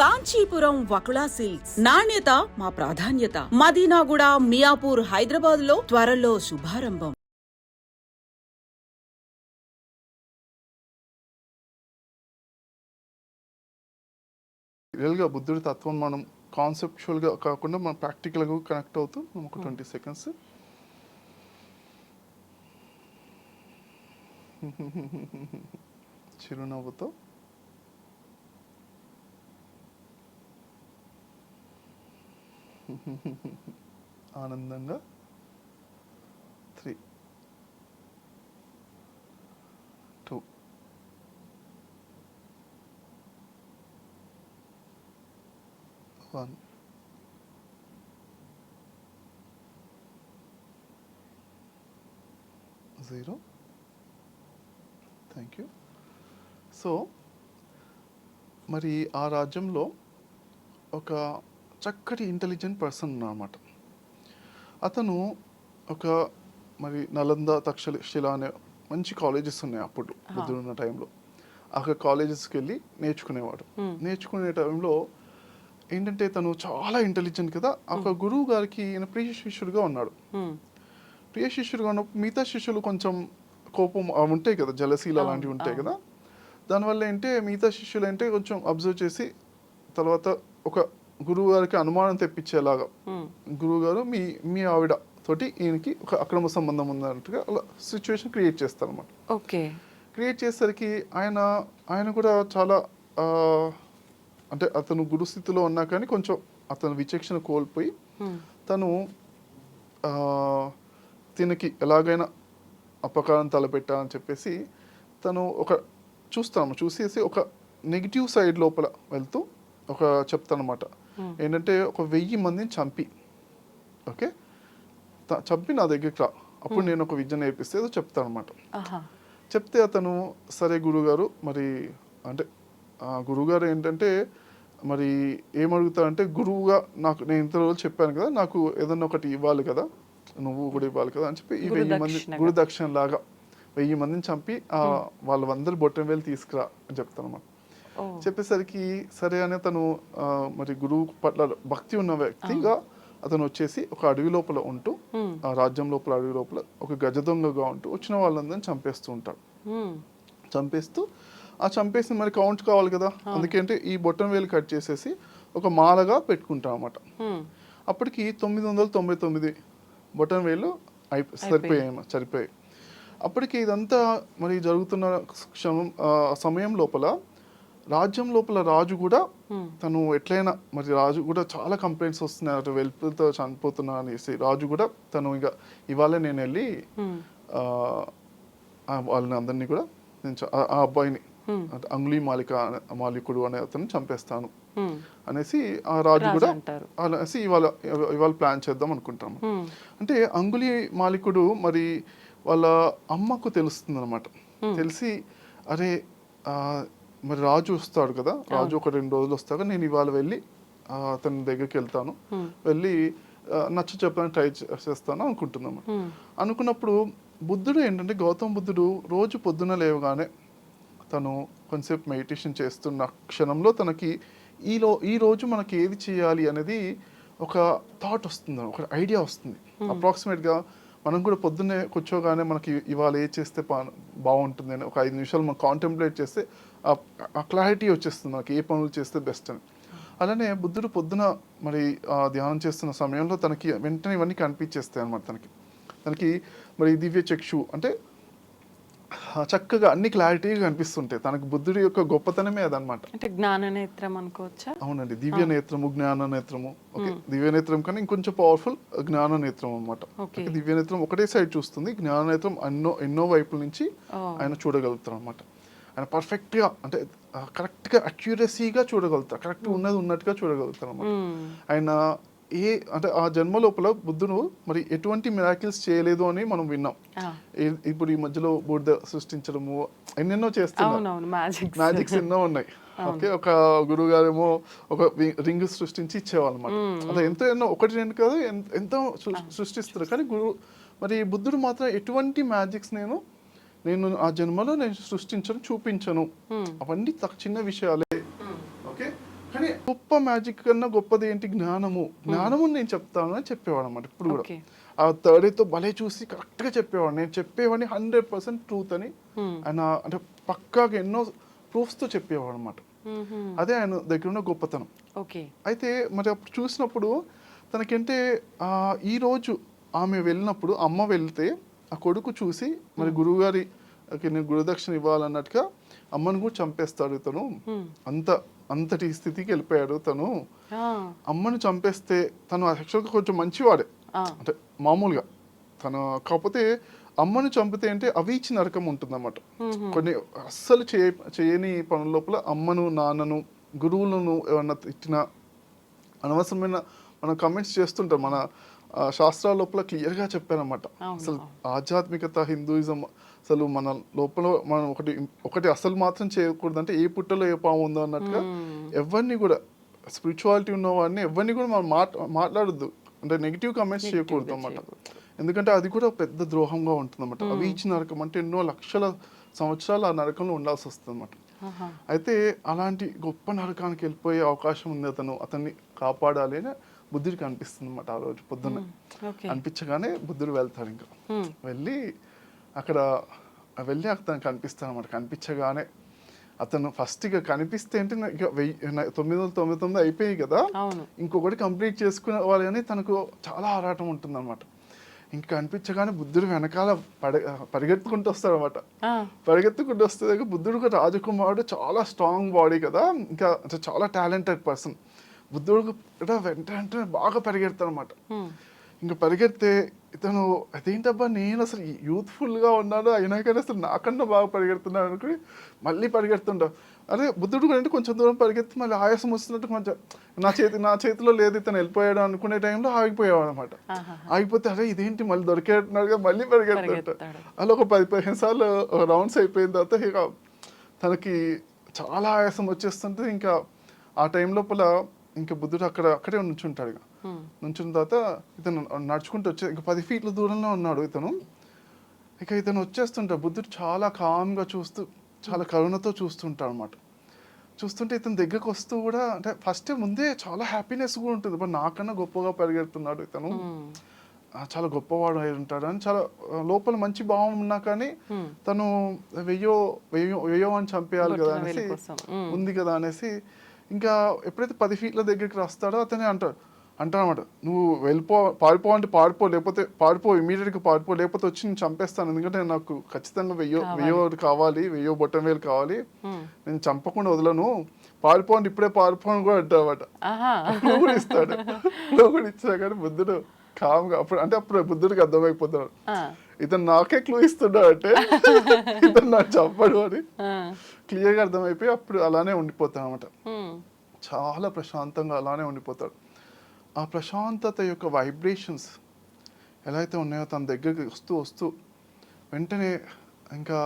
Kanchipuram Vakula silks నాణ్యత మా ప్రాధాన్యత. మదీనాగూడ, మియాపూర్, హైదరాబాద్ లో త్వరలో శుభారంభం. రియల్గా బుద్ధుడి తత్వం మనం కాన్సెప్చువల్గా కాకుండా మనం ప్రాక్టికల్గా కనెక్ట్ అవుతూ మనం ఒక 20 సెకండ్స్ చిరునవ్వుతో ఆనందంగా 3 2 1 0. Thank you. సో మరి ఆ రాజ్యంలో ఒక చక్కటి ఇంటెలిజెంట్ పర్సన్ అన్నమాట. అతను ఒక మరి నలంద, తక్షశిల అనే మంచి కాలేజెస్ ఉన్నాయి అప్పుడు బుద్ధుడు ఉన్న టైంలో. అక్కడ కాలేజెస్కి వెళ్ళి నేర్చుకునేవాడు. నేర్చుకునే టైంలో ఏంటంటే తను చాలా ఇంటెలిజెంట్ కదా. ఒక గురువు గారికి ఈయన ప్రియ శిష్యుడిగా ఉన్నాడు. ప్రియ శిష్యుడిగా ఉన్నప్పుడు మిగతా శిష్యులు కొంచెం కోపం ఉంటాయి కదా, జలసీలు అలాంటివి ఉంటాయి కదా. దానివల్ల ఏంటంటే మిగతా శిష్యులు అంటే కొంచెం అబ్జర్వ్ చేసి తర్వాత ఒక గురువు గారికి అనుమానం తెప్పించేలాగా గురువు గారు మీ ఆవిడ తోటి ఈయనకి ఒక అక్రమ సంబంధం ఉందన్నట్టుగా అలా సిచ్యువేషన్ క్రియేట్ చేస్తారు అనమాట. ఓకే. క్రియేట్ చేసేసరికి ఆయన కూడా చాలా అంటే అతను గురుస్థితిలో ఉన్నా కానీ కొంచెం అతను విచక్షణ కోల్పోయి తను తినకి ఎలాగైనా అపకారం తలపెట్టాలని చెప్పేసి తను ఒక చూసేసి ఒక నెగిటివ్ సైడ్ లోపల వెళ్తూ ఒక చెప్తానమాట. ఏంటంటే ఒక 1000 మందిని చంపి చంపి నా దగ్గరికి రా, అప్పుడు నేను ఒక విద్య నేర్పిస్తే ఏదో చెప్తాను అనమాట. చెప్తే అతను సరే గురుగారు, మరి అంటే గురువుగారు ఏంటంటే మరి ఏమడుగుతారంటే, గురువుగా నాకు నేను ఇంత రోజులు చెప్పాను కదా, నాకు ఏదన్నా ఒకటి ఇవ్వాలి కదా, నువ్వు కూడా ఇవ్వాలి కదా అని చెప్పి ఈ 1000 మంది గురుదక్షిణ లాగా 1000 మందిని చంపి వాళ్ళందరూ బొట్టం వేలు తీసుకురా అని చెప్తాను అన్నమాట. చెప్పేసరికి సరే అని తను మరి గురువు పట్ల భక్తి ఉన్న వ్యక్తిగా అతను వచ్చేసి ఒక అడవి లోపల ఉంటూ, ఆ రాజ్యం లోపల అడవి లోపల ఒక గజ దొంగగా ఉంటూ వచ్చిన వాళ్ళందరినీ చంపేస్తూ ఉంటాడు. చంపేస్తూ చంపేసి మరి కౌంట్ కావాలి కదా, అందుకంటే ఈ బొట్టం వేలు కట్ చేసేసి ఒక మాలగా పెట్టుకుంటాం అన్నమాట. అప్పటికి 999 బొట్టం వేలు సరిపోయాయి. అప్పటికి ఇదంతా మరి జరుగుతున్న సమయం లోపల రాజ్యం లోపల రాజు కూడా తను ఎట్లయినా మరి రాజు కూడా చాలా కంప్లైంట్స్ వస్తున్నాయి, వెల్పుతో చనిపోతున్నా అనేసి రాజు కూడా తను ఇవాళ నేను వెళ్ళి వాళ్ళని అందరినీ కూడా నేను ఆ అబ్బాయిని అంగుళీ మాలికుడు అనే అతను చంపేస్తాను అనేసి ఆ రాజు కూడా అనేసి ఇవాళ ప్లాన్ చేద్దాం అనుకుంటాము. అంటే అంగుళీ మాలికుడు మరి వాళ్ళ అమ్మకు తెలుస్తుంది అనమాట. తెలిసి అరే మరి రాజు వస్తాడు కదా, రాజు ఒక 2 రోజులు వస్తాక నేను ఇవాళ వెళ్ళి అతని దగ్గరికి వెళ్తాను, వెళ్ళి నచ్చ చెప్పడానికి ట్రై చేస్తాను అనుకుంటున్నాము. అనుకున్నప్పుడు బుద్ధుడు ఏంటంటే గౌతమ బుద్ధుడు రోజు పొద్దున లేవగానే తను కొంతసేపు మెడిటేషన్ చేస్తున్న క్షణంలో తనకి ఈ రోజు మనకి ఏది చేయాలి అనేది ఒక థాట్ వస్తుంది, ఒక ఐడియా వస్తుంది. అప్రాక్సిమేట్గా మనం కూడా పొద్దున్నే కూర్చోగానే మనకి ఇవాళ ఏ చేస్తే బాగుంటుంది అని ఒక 5 నిమిషాలు మనం కాంటెంప్లేట్ చేస్తే ఆ క్లారిటీ వచ్చేస్తుంది మనకి ఏ పనులు చేస్తే బెస్ట్ అని. అలానే బుద్ధుడు పొద్దున మరి ధ్యానం చేస్తున్న సమయంలో తనకి వెంటనే ఇవన్నీ కనిపించేస్తాయి అనమాట. తనకి మరి దివ్య చక్షు అంటే చక్కగా అన్ని క్లారిటీగా కనిపిస్తుంటాయి. తనకు బుద్ధుడి యొక్క గొప్పతనమే అదనమాట. అంటే జ్ఞాన నేత్రం అనుకోవచ్చా? అవునండి, దివ్య నేత్రము, జ్ఞాన నేత్రము. దివ్య నేత్రం కానీ ఇంకొంచెం పవర్ఫుల్ జ్ఞాన నేత్రం అనమాట. దివ్య నేత్రం ఒకటే సైడ్ చూస్తుంది, జ్ఞాన నేత్రం ఎన్నో వైపుల నుంచి ఆయన చూడగలుగుతారు అనమాట. ఆయన పర్ఫెక్ట్గా అంటే కరెక్ట్గా అక్యురసీగా చూడగలుగుతారు, కరెక్ట్ ఉన్నది ఉన్నట్టుగా చూడగలుగుతారు అనమాట. ఆయన అంటే ఆ జన్మ లోపల బుద్ధుడు మరి ఎటువంటి మిరాకిల్స్ చేయలేదు అని మనం విన్నాం. ఇప్పుడు ఈ మధ్యలో బుద్ధ సృష్టించడము ఎన్నెన్నో చేస్తున్నారు, మ్యాజిక్స్ ఎన్నో ఉన్నాయి. ఓకే, ఒక గురువు గారేమో ఒక రింగ్ సృష్టించి ఇచ్చేవాళ్ళు అనమాట. అలా ఎన్నో 1-2 కాదు ఎంతో సృష్టిస్తారు. కానీ మరి బుద్ధుడు మాత్రం ఎటువంటి మ్యాజిక్స్ నేను ఆ జన్మలో నేను సృష్టించను, చూపించను, అవన్నీ చిన్న విషయాలే. ఓకే, కానీ గొప్ప మ్యాజిక్ కన్నా గొప్పది ఏంటి, జ్ఞానము. జ్ఞానము నేను చెప్తాను అని చెప్పేవాడు అనమాట. ఇప్పుడు కూడా ఓకే. ఆ థర్డ్ ఐతో భలే చూసి కరెక్ట్ గా చెప్పేవాడు. నేను చెప్పేవాడిని 100% ట్రూత్ అని ఆయన అంటే పక్కాగా ఎన్నో ప్రూఫ్స్ తో చెప్పేవాడు అనమాట. అదే ఆయన దగ్గర ఉన్న గొప్పతనం. ఓకే. అయితే మరి అప్పుడు చూసినప్పుడు తనకంటే ఈ రోజు ఆమె వెళ్ళినప్పుడు, అమ్మ వెళ్తే ఆ కొడుకు చూసి మరి గురువుగారి నేను గురుదక్షిణ ఇవ్వాలన్నట్టుగా అమ్మను కూడా చంపేస్తాడు తను. అంతటి స్థితికి వెళ్ళిపోయాడు తను. అమ్మను చంపేస్తే తను యాక్చువల్గా కొంచెం మంచివాడే, అంటే మామూలుగా తను. కాకపోతే అమ్మను చంపితే అంటే అవీచి నరకం ఉంటుందన్నమాట. కొన్ని అస్సలు చేయని పనుల లోపల అమ్మను, నాన్నను, గురువులను ఏమన్నా తిట్టిన అనవసరమైన మనం కమెంట్స్ చేస్తుంటాం. మన శాస్త్రాల లోపల క్లియర్గా చెప్పారన్నమాట. అసలు ఆధ్యాత్మికత, హిందూయిజం అసలు మన లోపల మనం ఒకటి అసలు మాత్రం చేయకూడదు. అంటే ఏ పుట్టలో ఏ పాము ఉందో అన్నట్టుగా ఎవరిని కూడా, స్పిరిచువాలిటీ ఉన్న వాడిని ఎవరిని కూడా మనం మాట్లాడొద్దు, అంటే నెగిటివ్ కమెంట్స్ చేయకూడదు అన్నమాట. ఎందుకంటే అది కూడా పెద్ద ద్రోహంగా ఉంటుంది అన్నమాట. అవీచి నరకం అంటే ఎన్నో లక్షల సంవత్సరాలు ఆ నరకంలో ఉండాల్సి వస్తుంది అన్నమాట. అయితే అలాంటి గొప్ప నరకానికి వెళ్ళిపోయే అవకాశం ఉంది. అతన్ని కాపాడాలి అని బుద్ధుడికి అనిపిస్తుంది అన్నమాట. ఆ రోజు పొద్దున్న అనిపించగానే బుద్ధుడు వెళ్తాడు. ఇంకా వెళ్ళి అతను కనిపిస్తాడు అన్నమాట. కనిపించగానే అతను ఫస్ట్ ఇక కనిపిస్తే అంటే ఇక 999 అయిపోయాయి కదా, ఇంకొకటి కంప్లీట్ చేసుకోవాలి అని తనకు చాలా ఆరాటం ఉంటుంది అనమాట. ఇంకా కనిపించగానే బుద్ధుడు వెనకాల పరిగెత్తుకుంటూ వస్తాడు అనమాట. పరిగెత్తుకుంటూ వస్తే బుద్ధుడు ఒక రాజకుమారుడు, చాలా స్ట్రాంగ్ బాడీ కదా, ఇంకా చాలా టాలెంటెడ్ పర్సన్. బుద్ధుడు వెంటనే బాగా పరిగెడతాడు అనమాట. ఇంకా పరిగెడితే ఇతను అదేంటబ్బా, నేను అసలు యూత్ఫుల్గా ఉన్నాను అయినా కానీ అసలు నాకన్నా బాగా పరిగెడుతున్నాను అనుకుని మళ్ళీ పరిగెడుతుంటా. అదే బుద్ధుడు కూడా అంటే కొంచెం దూరం పరిగెత్తి మళ్ళీ ఆయాసం వస్తున్నట్టు కొంచెం నా చేతిలో లేదు ఇతను వెళ్ళిపోయాడు అనుకునే టైంలో ఆగిపోయాడు అనమాట. ఆగిపోతే అరే ఇదేంటి మళ్ళీ దొరికేట్టున్నాడుగా మళ్ళీ పరిగెడుతుంటా. అలా ఒక 10-15 సార్లు రౌండ్స్ అయిపోయిన తర్వాత ఇక తనకి చాలా ఆయాసం వచ్చేస్తుంటే ఇంకా ఆ టైం లోపల ఇంకా బుద్ధుడు అక్కడే నుంచుంటాడు. ఇక నుంచున్న తర్వాత ఇతను నడుచుకుంటూ ఇంకా 10 ఫీట్ల దూరంలో ఉన్నాడు ఇతను. ఇతను వచ్చేస్తుంటాడు. బుద్ధుడు చాలా కామ్గా చూస్తూ, చాలా కరుణతో చూస్తుంటాడు అనమాట. చూస్తుంటే ఇతను దగ్గరకు వస్తూ కూడా అంటే ఫస్ట్ ముందే చాలా హ్యాపీనెస్ కూడా ఉంటుంది. బట్ నాకన్నా గొప్పగా పరిగెడుతున్నాడు ఇతను, చాలా గొప్పవాడు అయి ఉంటాడు అని చాలా లోపల మంచి భావం ఉన్నా కానీ తను వెయ్యో అని చంపేయాలి కదా అనేసి ఉంది కదా అనేసి ఇంకా ఎప్పుడైతే 10 ఫీట్ల దగ్గరికి వస్తాడో అతనే అంటాడనమాట, నువ్వు పారిపో అంటే పారిపో, ఇమీడియట్గా పారిపో, లేకపోతే వచ్చి నేను చంపేస్తాను. ఎందుకంటే నాకు ఖచ్చితంగా వెయ్యో కావాలి, 1000 బొట్టం వేలు కావాలి, నేను చంపకుండా వదలను, పారిపో అంటే ఇప్పుడే పారిపో అని కూడా అంటాడనమాట. నువ్వు కూడా ఇస్తాడు. నువ్వు కూడా ఇచ్చినా కానీ బుద్ధుడు కామ్గా అప్పుడు బుద్ధుడికి అర్థమైపోతాడు, ఇతను నాకే క్లూ ఇస్తున్నాడు అంటే ఇతను నాకు చంపడు అని క్లియర్గా అర్థమైపోయి అప్పుడు అలానే ఉండిపోతాడు అనమాట. చాలా ప్రశాంతంగా అలానే ఉండిపోతాడు. ఆ ప్రశాంతత యొక్క వైబ్రేషన్స్ ఎలా అయితే ఉన్నాయో తన దగ్గరికి వస్తూ వెంటనే ఇంకా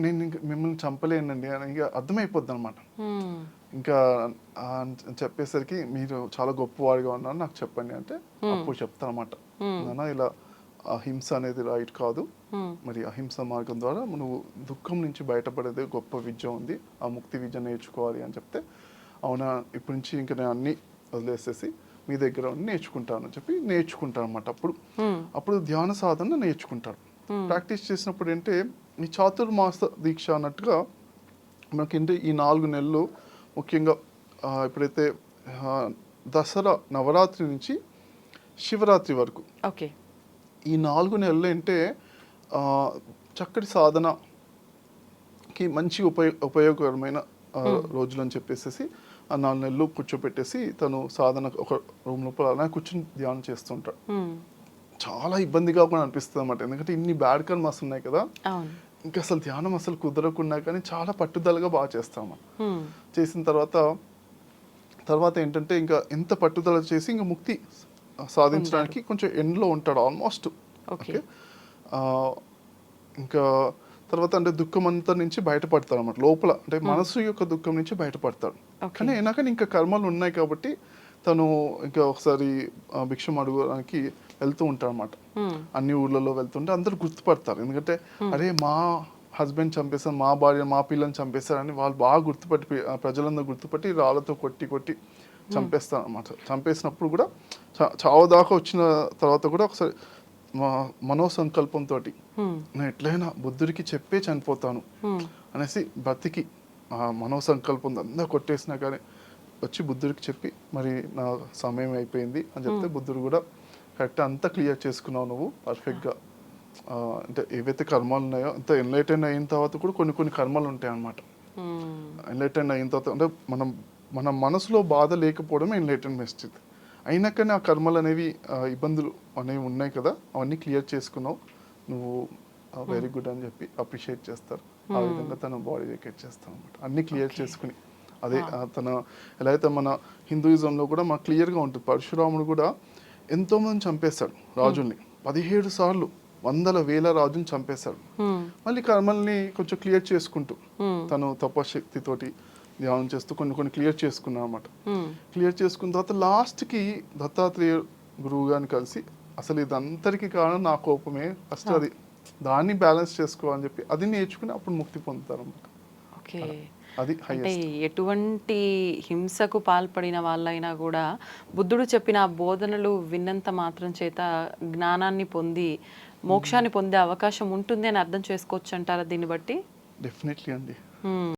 నేను మిమ్మల్ని చంపలేనండి అని ఇంకా అర్థమైపోద్ది అనమాట. ఇంకా చెప్పేసరికి మీరు చాలా గొప్పవాడిగా ఉన్నారు, నాకు చెప్పండి అంటే అప్పుడు చెప్తాను అనమాట, నాన్న ఇలా అహింస అనేది రైట్ కాదు, మరి అహింస మార్గం ద్వారా నువ్వు దుఃఖం నుంచి బయటపడేది గొప్ప విద్య ఉంది, ఆ ముక్తి విద్య నేర్చుకోవాలి అని చెప్తే, అవునా ఇప్పటి నుంచి ఇంకా నేను అన్ని వదిలేసేసి మీ దగ్గర నేర్చుకుంటాను అని చెప్పి నేర్చుకుంటాను అనమాట. అప్పుడు ధ్యాన సాధన నేర్చుకుంటాడు. ప్రాక్టీస్ చేసినప్పుడు అంటే ఈ చాతుర్మాస దీక్ష అన్నట్టుగా మనకేంటి ఈ 4 నెలలు ముఖ్యంగా ఎప్పుడైతే దసరా నవరాత్రి నుంచి శివరాత్రి వరకు ఈ 4 నెలలు అంటే చక్కటి సాధనకి మంచి ఉపయోగకరమైన రోజులు అని చెప్పేసి ఆ 4 నెలలు కూర్చోపెట్టేసి తను సాధన ఒక రూమ్ లోపల అలా కూర్చొని ధ్యానం చేస్తుంటాడు. చాలా ఇబ్బందిగా కూడా అనిపిస్తుంది అన్నమాట, ఎందుకంటే ఇన్ని బ్యాడ్ కర్మస్ ఉన్నాయి కదా, ఇంకా అసలు ధ్యానం అసలు కుదరకున్నా కానీ చాలా పట్టుదలగా బాగా చేస్తాము. చేసిన తర్వాత ఏంటంటే ఇంకా ఎంత పట్టుదల చేసి ఇంకా ముక్తి సాధించడానికి కొంచెం ఎండ్లో ఉంటాడు ఆల్మోస్ట్. ఓకే, ఇంకా తర్వాత అంటే దుఃఖం అంతా నుంచి బయటపడతాడు అన్నమాట. లోపల అంటే మనసు యొక్క దుఃఖం నుంచి బయటపడతాడు. కానీ అయినా కానీ ఇంకా కర్మలు ఉన్నాయి కాబట్టి తను ఇంకా ఒకసారి భిక్షం అడగడానికి వెళ్తూ ఉంటాడు అనమాట. అన్ని ఊర్లలో వెళ్తుంటే అందరు గుర్తుపడతారు, ఎందుకంటే అరే మా హస్బెండ్ చంపేశారు, మా భార్య మా పిల్లని చంపేశారని వాళ్ళు బాగా గుర్తుపట్టి ప్రజలందరూ గుర్తుపట్టి రాళ్ళతో కొట్టి కొట్టి చంపేస్తాను అనమాట. చంపేసినప్పుడు కూడా చావు దాకా వచ్చిన తర్వాత కూడా ఒకసారి మనోసంకల్పంతో నేను ఎట్లయినా బుద్ధుడికి చెప్పే చనిపోతాను అనేసి బ్రతికి ఆ మనోసంకల్పం అంతా కొట్టేసినా కానీ వచ్చి బుద్ధుడికి చెప్పి మరి నా సమయం అయిపోయింది అని చెప్తే బుద్ధుడు కూడా కరెక్ట్ అంతా క్లియర్ చేసుకున్నావు నువ్వు పర్ఫెక్ట్గా. అంటే ఏవైతే కర్మలు ఉన్నాయో అంత ఎన్లైటెన్ అయిన తర్వాత కూడా కొన్ని కర్మలు ఉంటాయి అన్నమాట. ఎన్లైటెన్ అయిన తర్వాత అంటే మన మనసులో బాధ లేకపోవడం ఎన్లైటెన్మెంట్ స్థితి. అయినా కానీ ఆ కర్మలు అనేవి ఇబ్బందులు అనేవి ఉన్నాయి కదా, అవన్నీ క్లియర్ చేసుకున్నావు నువ్వు, వెరీ గుడ్ అని చెప్పి అప్రిషియేట్ చేస్తారు. ఆ విధంగా తన బాడీ వెకేట్ చేస్తాను అనమాట, అన్ని క్లియర్ చేసుకుని. అదే తన ఎలా అయితే మన హిందూయిజంలో కూడా మాకు క్లియర్గా ఉంటుంది. పరశురాముడు కూడా ఎంతోమంది చంపేశాడు రాజుల్ని, 17 సార్లు 100,000 రాజుని చంపేశాడు. మళ్ళీ కర్మల్ని కొంచెం క్లియర్ చేసుకుంటూ తను తపశక్తితోటి ధ్యానం చేస్తూ కొన్ని క్లియర్ చేసుకున్నా అనమాట. క్లియర్ చేసుకున్న తర్వాత లాస్ట్కి దత్తాత్రేయ గురువు గారిని కలిసి అసలు ఇదంతరికి కారణం నా కోపమే, ఫస్ట్ అది దాన్ని బ్యాలెన్స్ చేసుకోవాలని చెప్పి అది నేర్చుకుని అప్పుడు ముక్తి పొందుతారు అన్నమాట. ఓకే, అది అంటే ఎటువంటి హింసకు పాల్పడిన వాళ్ళైనా కూడా బుద్ధుడు చెప్పిన బోధనలు విన్నంత మాత్రం చేత జ్ఞానాన్ని పొంది మోక్షాన్ని పొందే అవకాశం ఉంటుంది అని అర్థం చేసుకోవచ్చు అంటారా దీన్ని బట్టి? డెఫినెట్లీ అండి.